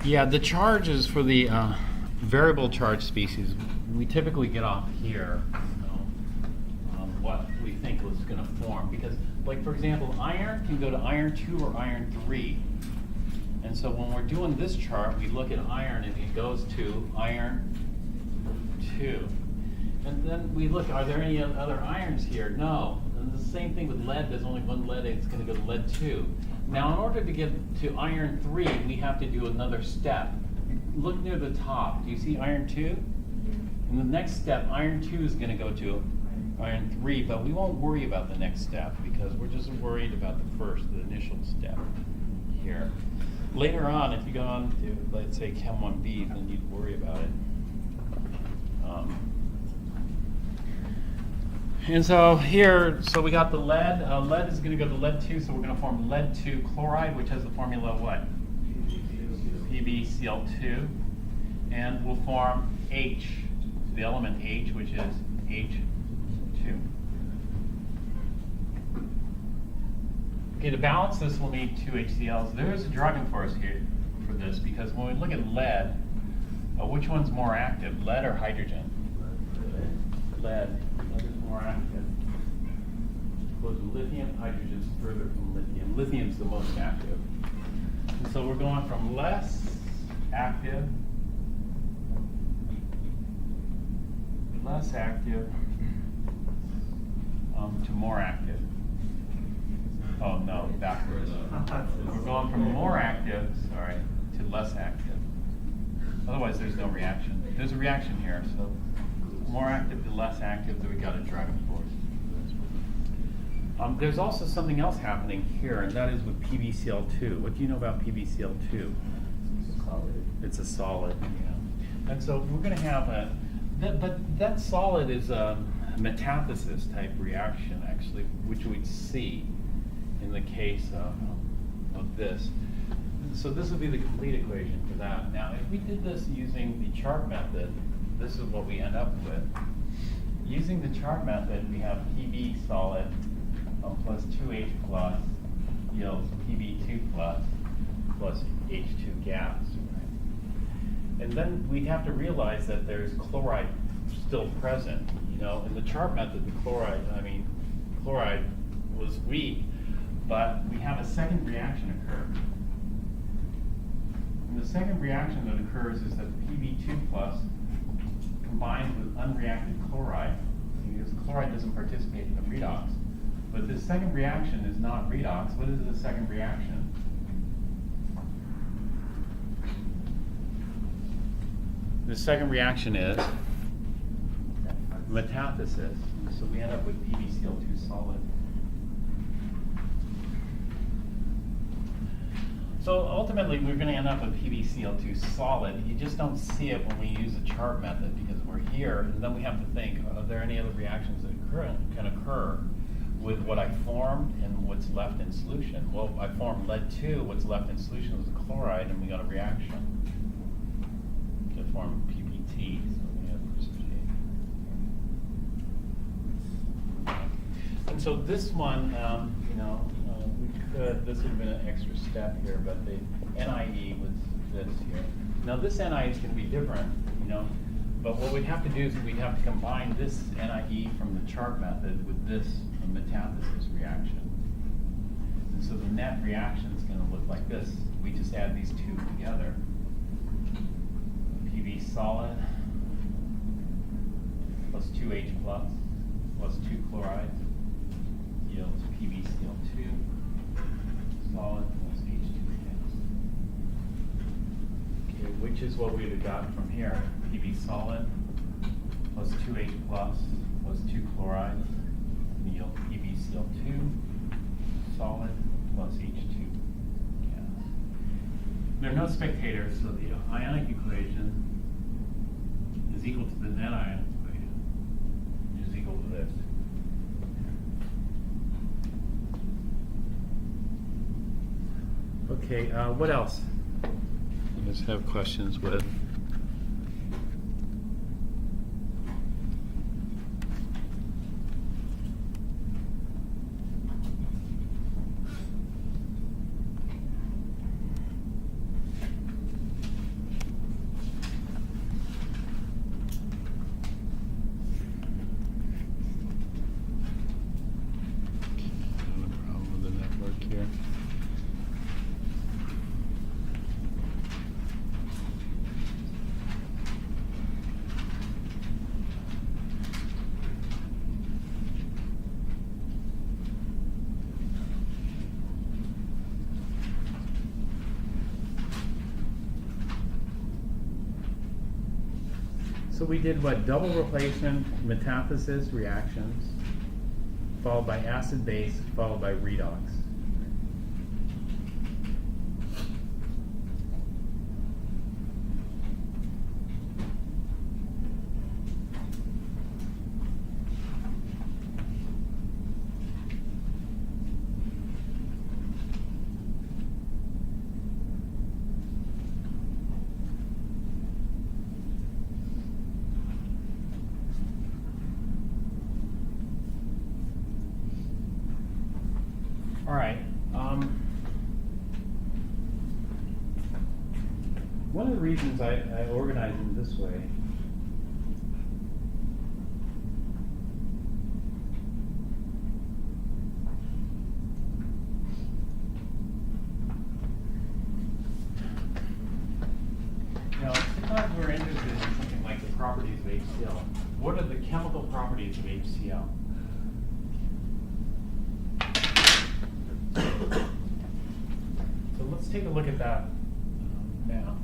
Yeah, the charges for the variable charge species, we typically get off here, what we think was going to form. Because, like, for example, iron can go to iron 2 or iron 3. And so when we're doing this chart, we look at iron and it goes to iron 2. And then we look, are there any other irons here? No. And the same thing with lead, there's only one lead, it's going to go to lead 2. Now, in order to get to iron 3, we have to do another step. Look near the top. Do you see iron 2? And the next step, iron 2 is going to go to iron 3, but we won't worry about the next step because we're just worried about the initial step here. Later on, if you go on to, let's say, Chem 1B, then you'd worry about it. And so here, so we got the lead. Lead is going to go to lead 2, so we're going to form lead 2 chloride, which has the formula of what? PbCl2. And we'll form H, the element H, which is H2. Okay, to balance this, we'll need 2 HCl's. There is a driving force here for this, because when we look at lead, which one's more active, lead or hydrogen? Lead. Lead is more active. Goes to lithium, hydrogen's further from lithium. Lithium's the most active. And so we're going from less active to more active. Oh no, backwards. We're going from more active, to less active. Otherwise there's no reaction. There's a reaction here, so more active to less active, then we got a driving force. There's also something else happening here, and that is with PbCl2. What do you know about PbCl2? It's a solid, yeah. And so we're going to have but that solid is a metathesis type reaction, actually, which we'd see in the case of this. So this would be the complete equation for that. Now, if we did this using the chart method, this is what we end up with. Using the chart method, we have Pb solid plus 2H plus yields Pb2 plus H2 gas. Right? And then we have to realize that there's chloride still present. You know, in the chart method, the chloride was weak, but we have a second reaction occur. And the second reaction that occurs is that the Pb2 plus combines with unreacted chloride, because chloride doesn't participate in the redox. But this second reaction is not redox. What is the second reaction? The second reaction is metathesis. So we end up with PbCl2 solid. So ultimately, we're going to end up with PbCl2 solid. You just don't see it when we use the chart method because we're here, and then we have to think, are there any other reactions that can occur with what I formed and what's left in solution? Well, I formed lead 2, what's left in solution was the chloride, and we got a reaction to form PBT. So we have precipitate. And so this one, this would have been an extra step here, but the NIE was this here. Now this NIE is going to be different, but what we'd have to do is we'd have to combine this NIE from the chart method with this metathesis reaction. And so the net reaction is going to look like this. We just add these two together. Pb solid plus 2H plus 2 chloride yields PbCl2 solid plus H2 gas. Okay, which is what we'd have gotten from here. Pb solid plus 2H plus 2 chloride yield PbCl2 solid plus H2 gas. There are no spectators, so the ionic equation is equal to the net ionic equation, which is equal to this. Okay, what else? You guys have questions with? So we did what? Double replacement, metathesis reactions, followed by acid-base, followed by redox. All right. One of the reasons I organize them this way now, sometimes we're interested in something like the properties of HCl. What are the chemical properties of HCl? So let's take a look at that now.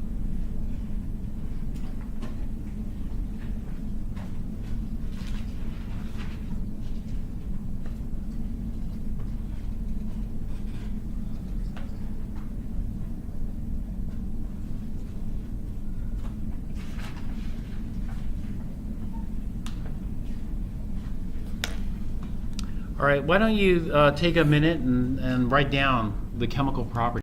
All right, why don't you take a minute and write down the chemical properties.